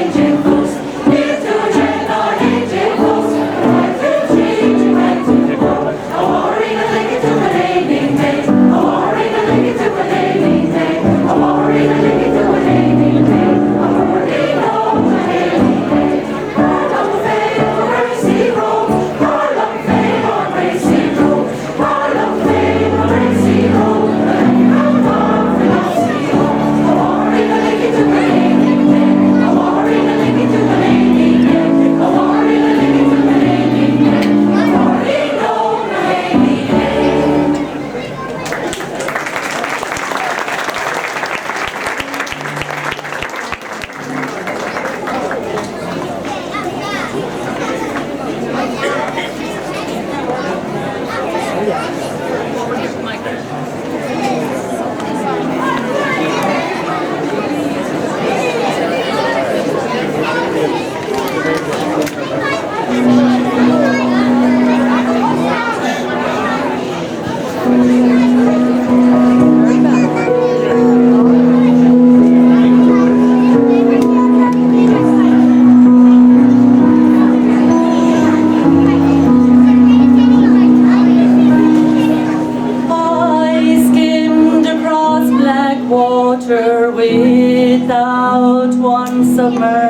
Angel.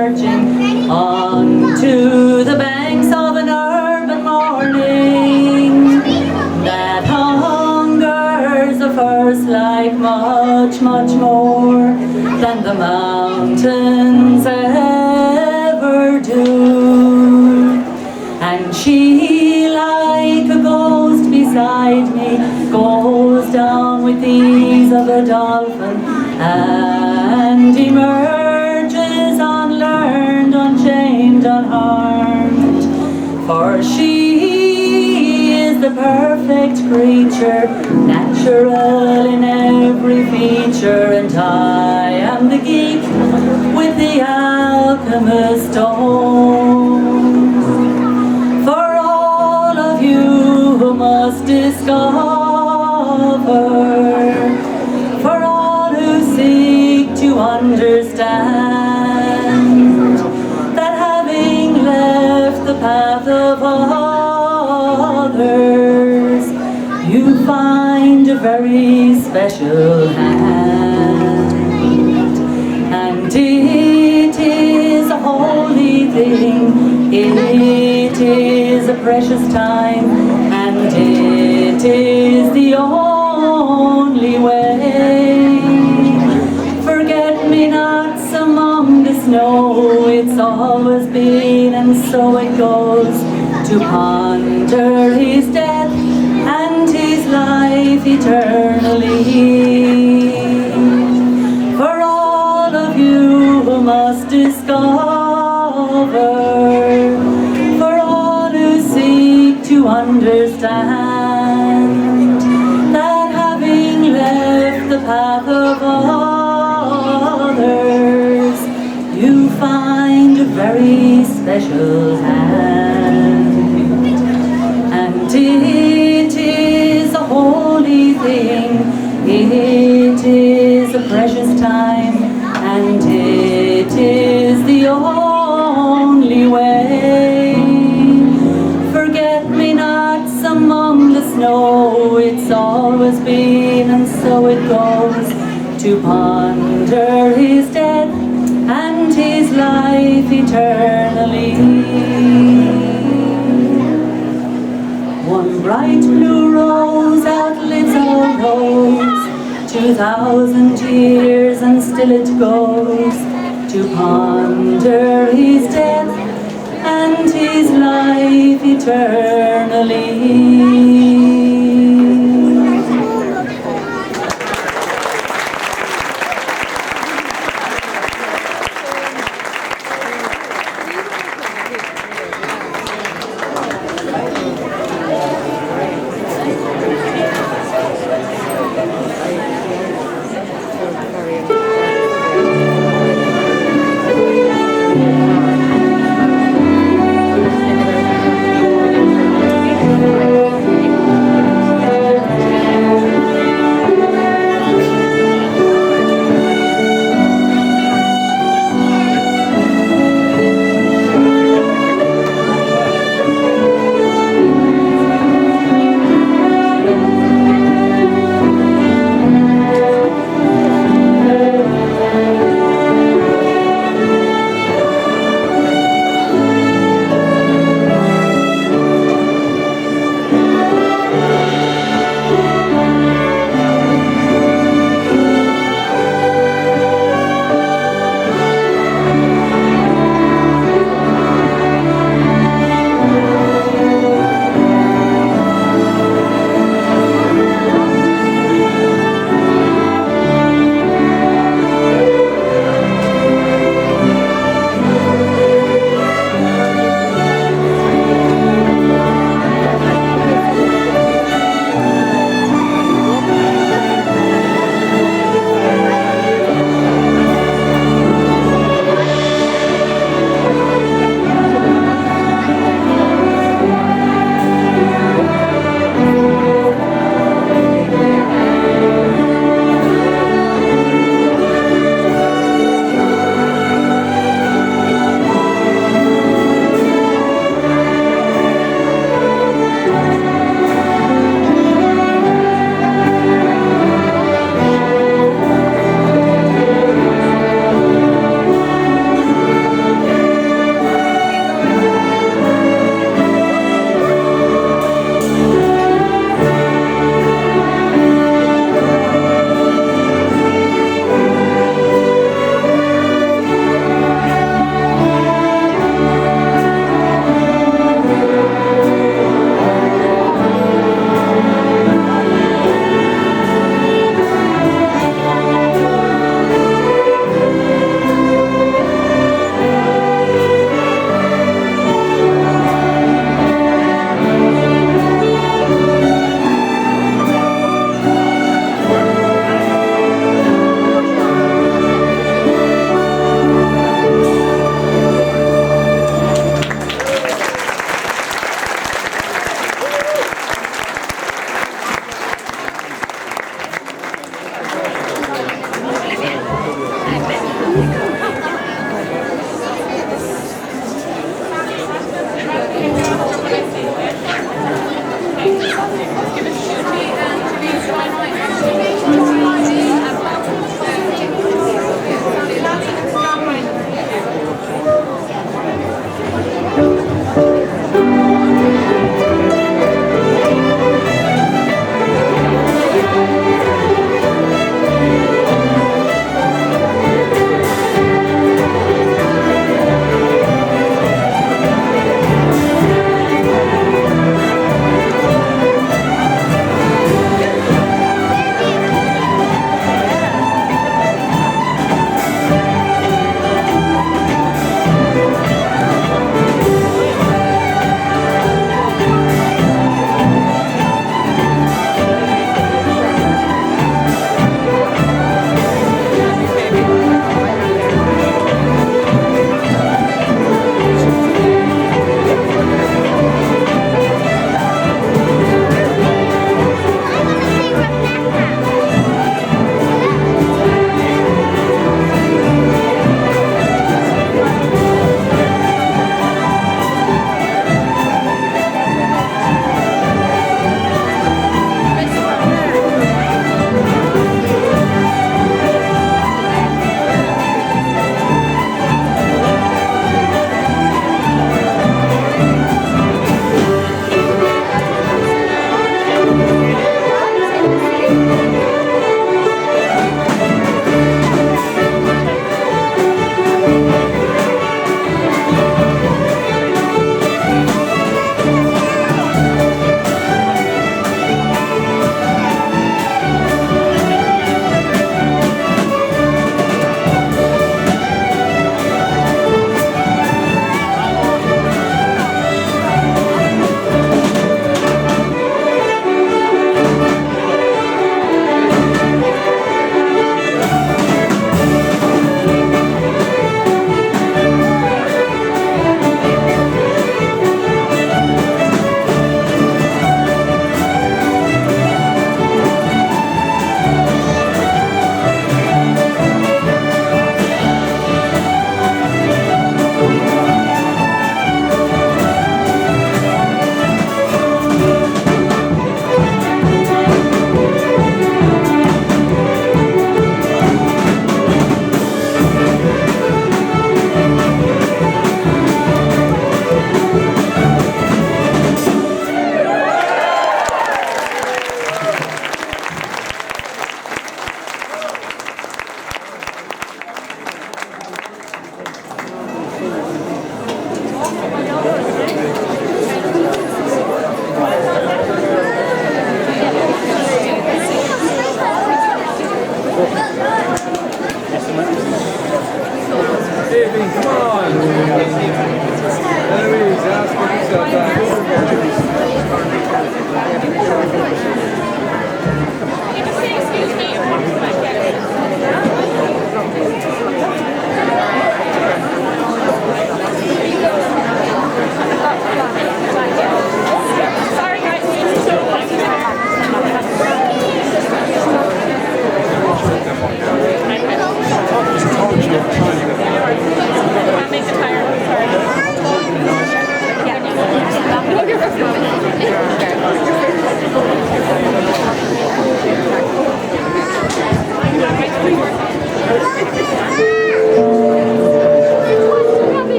marching on to the banks of an urban morning that hungers the first like much, much more than the mountains ever do. And she, like a ghost beside me, goes down with the ease of a dolphin and emerges unlearned, unchained, unharmed. For she is the perfect creature, natural in every feature, and I am the geek with the alchemist stone. For all of you who must discover, for all who seek to understand, that having left the path of others, you find a very special hand. And it is a holy thing, it is a precious time, and it is the only way. Forget-me-nots among the snow, it's always been and so it goes, to ponder his death and his life eternally. For all of you who must discover, for all who seek to understand, that having left the path of others, you find a very special hand. And it is a holy thing, it is a precious time, and it is the only way. Forget-me-nots among the snow, it's always been and so it goes, to ponder his death and his life eternally. One bright blue rose outlives all rose, 2,000 years and still it goes, to ponder his death and his life eternally.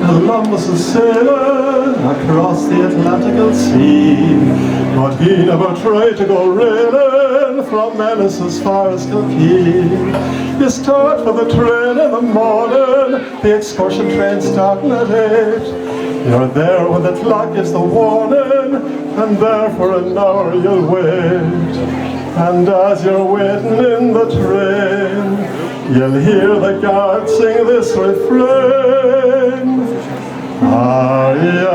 Columbus is sailing across the Atlantic Sea, but he never tried to go railing from Venice as far as Kilkee. You start for the train in the morning, the excursion train starting at 8. You're there when the clock gives the warning, and there for an hour you'll wait. And as you're waiting in the train, you'll hear the guard sing this refrain. Are you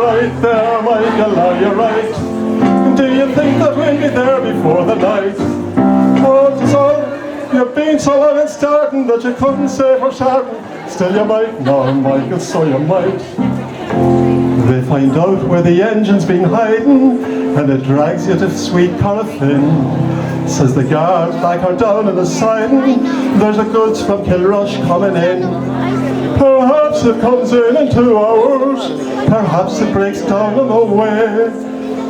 right there, Michael, are you right? Do you think that we'll be there before the night? Oh, so you've been so long in starting that you couldn't say for certain. Still you might, no, Michael, so you might. They find out where the engine's been hiding, and it drags you to sweet Corofin. Says the guard, back her down in the siding, there's the goods from Kilrush coming in. Perhaps it comes in 2 hours, perhaps it breaks down on the way.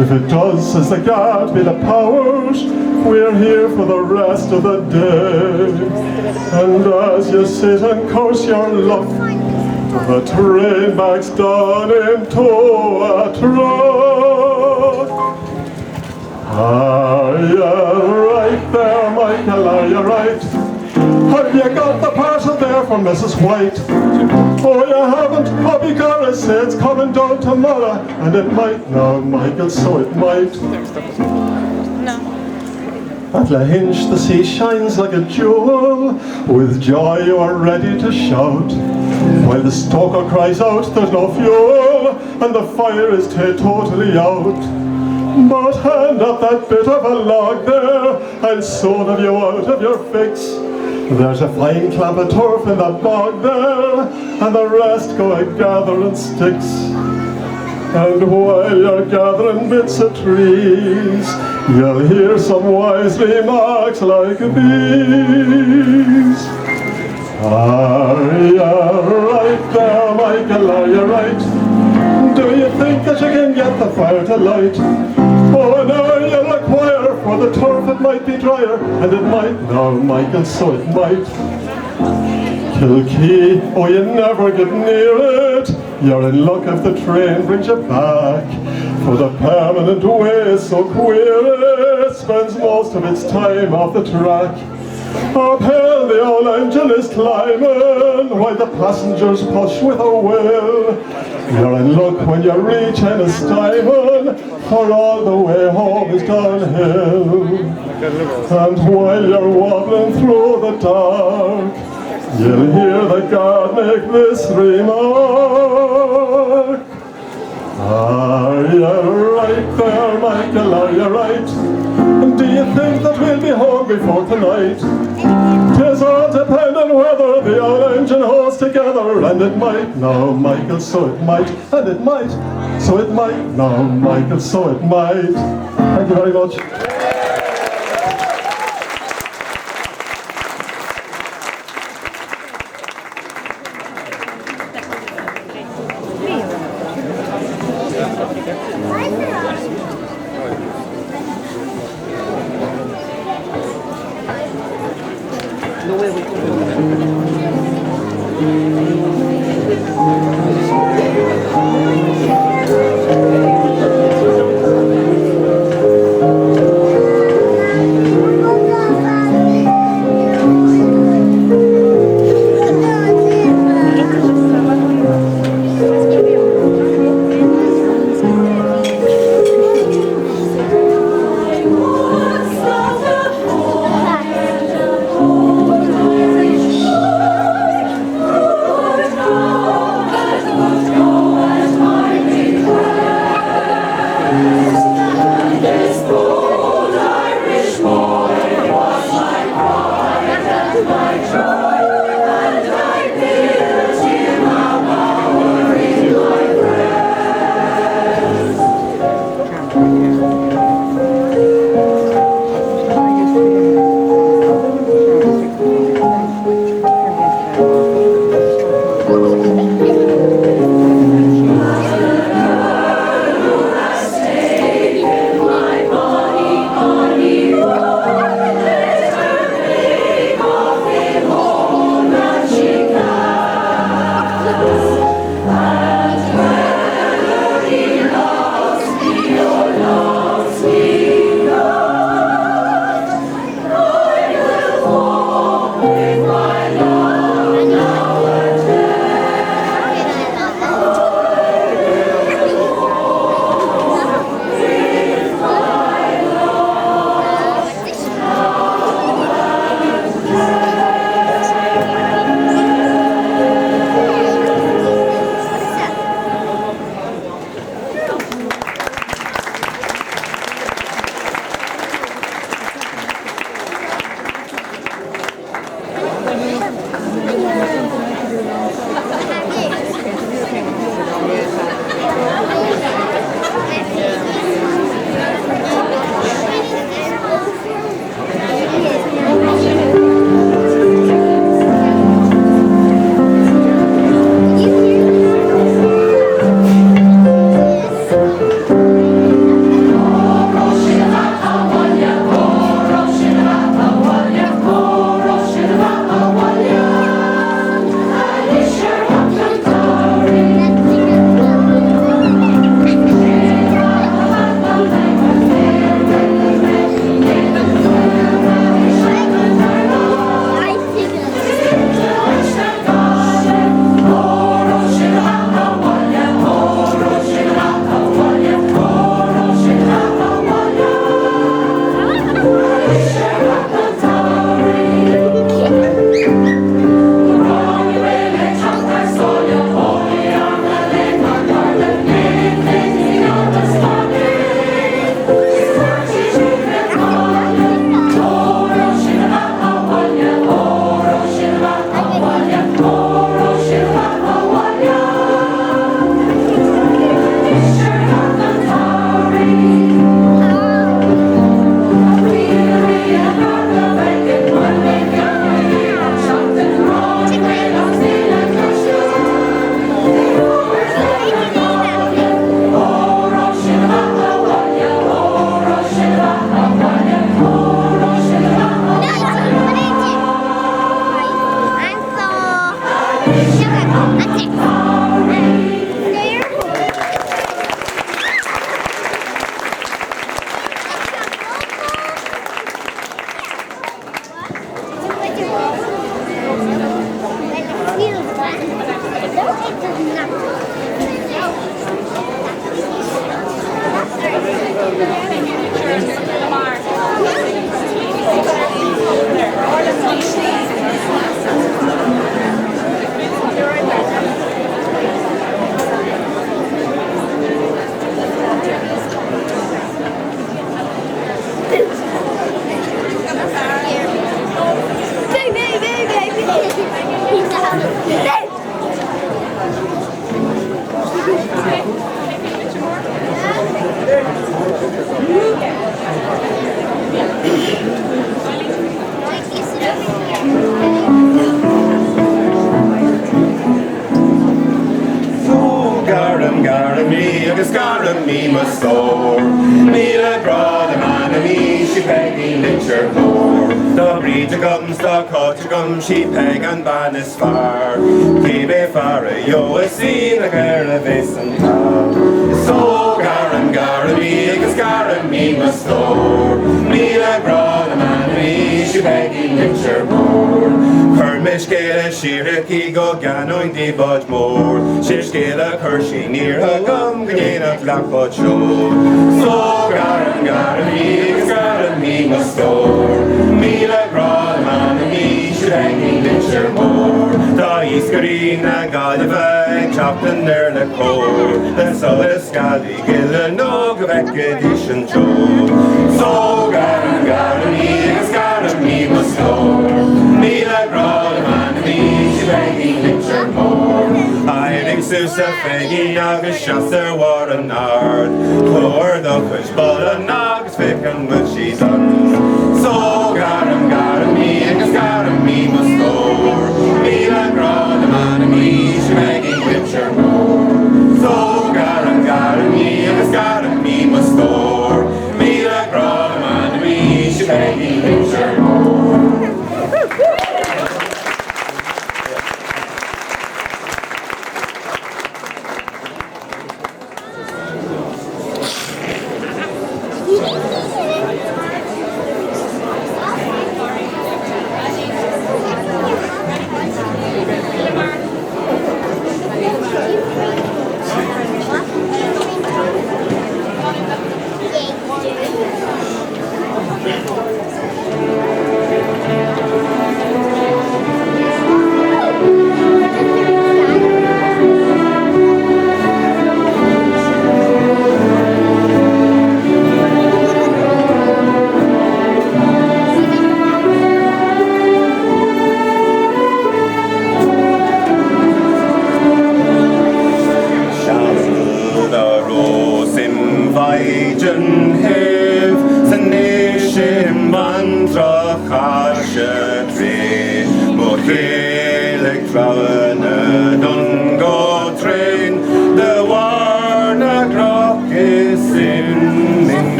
If it does, says the guard, be the powers, we're here for the rest of the day. And as you sit and curse your luck, the train backs down into a truck. Are you right there, Michael, are you right? Have you got the parcel there for Mrs. White? Oh, you haven't? Hobby Garris said it's coming down tomorrow, and it might now, Michael, so it might. At Lahinch the sea shines like a jewel, with joy you are ready to shout, while the stoker cries out there's no fuel, and the fire is totally out. But hand up that bit of a log there, and soon have you out of your fix. There's a fine clamp of turf in the bog there, and the rest go a gathering sticks. And while you're gathering bits of trees, you'll hear some wise remarks like these. Are you right there, Michael, are you right? Do you think that you can get the fire to light? Oh no, you'll require, for the turf it might be drier, and it might, no, Michael, so it might. Kilkee, oh you never get near it, you're in luck if the train brings you back, for the permanent way is so queer it spends most of its time off the track. Uphill the old engine is climbing, while the passengers push with a will. You're in luck when you reach Ennistimon, for all the way home is downhill. And while you're wobbling through the dark, you'll hear the guard make this remark. Are you right there, Michael, are you right? Do you think that we'll be home before tonight? 'Tis all dependent whether the old engine holds together, and it might, no, Michael, so it might, and it might, so it might, no, Michael, so it might. Thank you very much. gara me, agus gara me must store. Me a grad a man a me, she peggy litcher more. The breed gums, the coach gums, she peg and ban is far. Keep it far, yo, I see the girl of this and tal. So gara me, agus gara me must store. Me a grad a man a me, she peggy litcher more. Kermish gale sheer ki go ganoin di budge more. Sheer scale Hershey near her gum gana black but show. So gara me must store. Me la grad man me should hang litcher more. Da iscarin a galva chopped in there the core. Then so a scally gill no gavek edition show. So gara me must store. Me la grad man me should hang litcher more. Hiding Susa Faggy agus Shasser war an ard. Poor the push but a nogs fick and what she's done. So gara me must store. Me la grad man me should hang litcher more. So gara me must store. Me la grad man me should hang litcher more.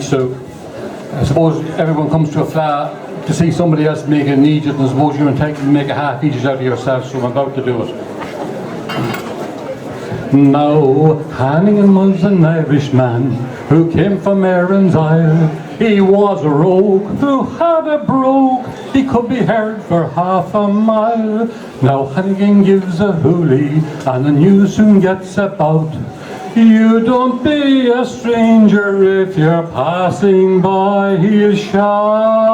So I suppose everyone comes to a Fleadh to see somebody else make an Egypt, and I suppose you're entitled to make a half Egypt out of yourself, so I'm about to do it. Now, Hannigan was an Irishman who came from Erin's Isle. He was a rogue who had a brogue. He could be heard for half a mile. Now Hannigan gives a hoolie, and the news soon gets about. You don't be a stranger if you're passing by, he'll shout.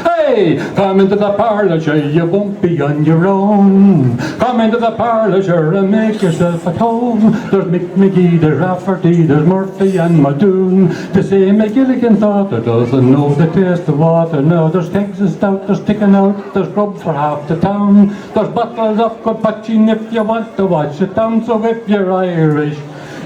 Hey, come into the parlour, sure, you won't be on your own. Come into the parlour, sure, and make yourself at home. There's Mick McGee, there's Rafferty, there's Murphy and Madoon. To say McGilligan thought it doesn't know the taste of water. Now there's kegs of stout, there's sticking out, there's grub for half the town. There's bottles of good patching if you want to watch it down. So if you're Irish,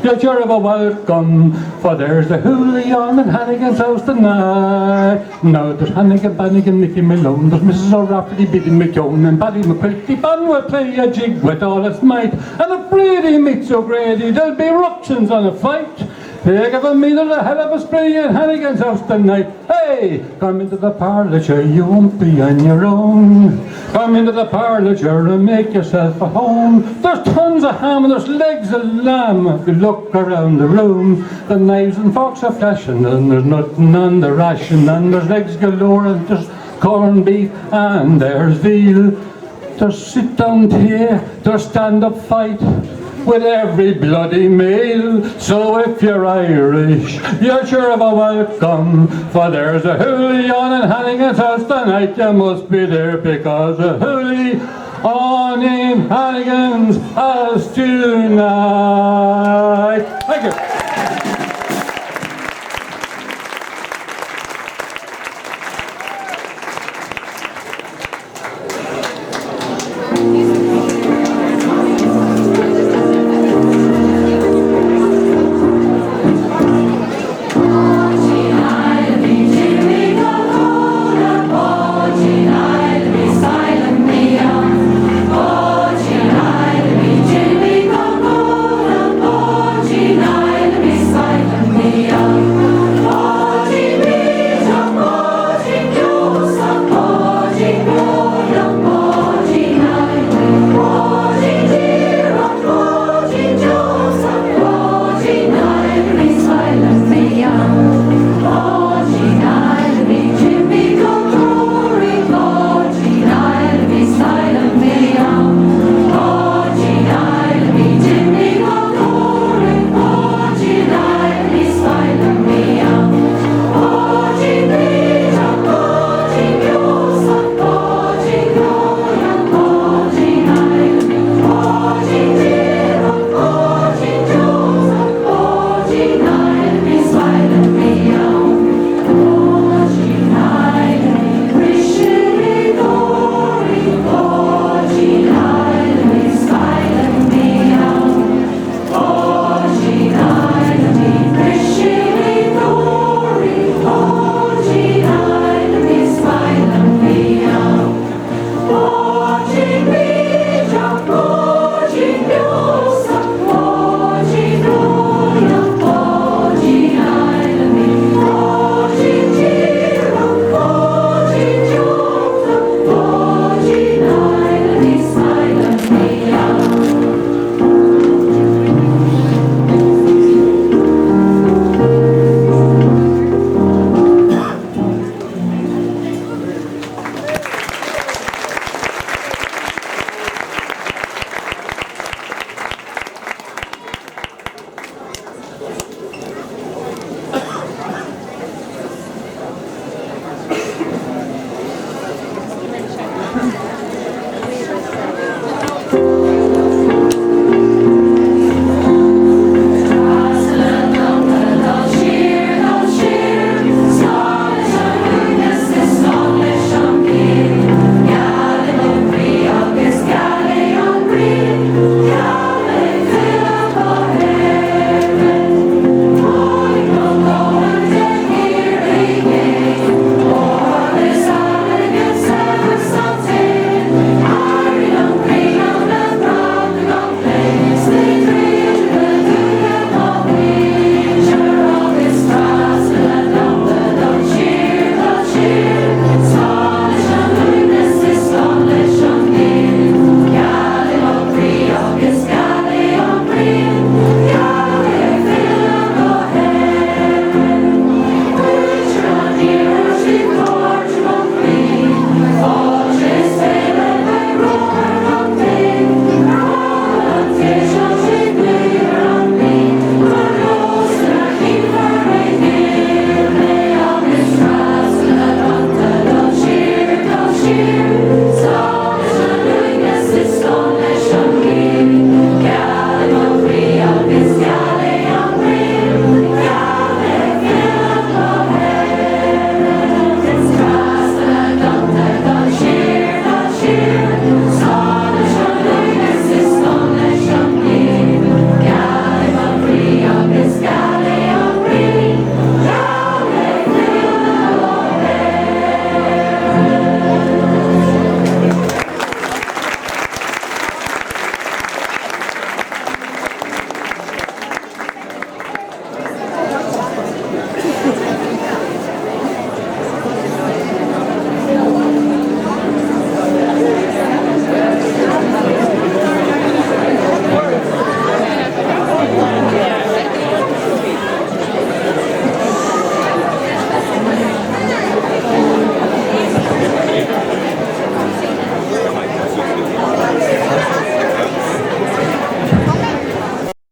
you're sure of a welcome, for there's the hoolie on in Hannigan's house tonight. Now there's Hannigan, Bannigan, Mickey Malone, there's Mrs. O'Rafferty, Biddy McKeown, and Paddy McQuilty. Ban will play a jig with all its might, and if Brady meets O'Grady, there'll be ructions on a fight. They give a meal a hell of a spree in Hannigan's house tonight. Hey, come into the parlour, sure, you won't be on your own. Come into the parlour, sure, and make yourself at home. There's tons of ham and there's legs of lamb. If you look around the room, the knives and forks are flashing, and there's nothing on the ration, and there's legs galore, and there's corned beef, and there's veal. There's sit-down tea, there's stand-up fight, with every bloody meal. So if you're Irish, you're sure of a welcome, for there's a hoolie on in Hannigan's house tonight. You must be there because a hoolie on in Hannigan's house tonight. Thank you.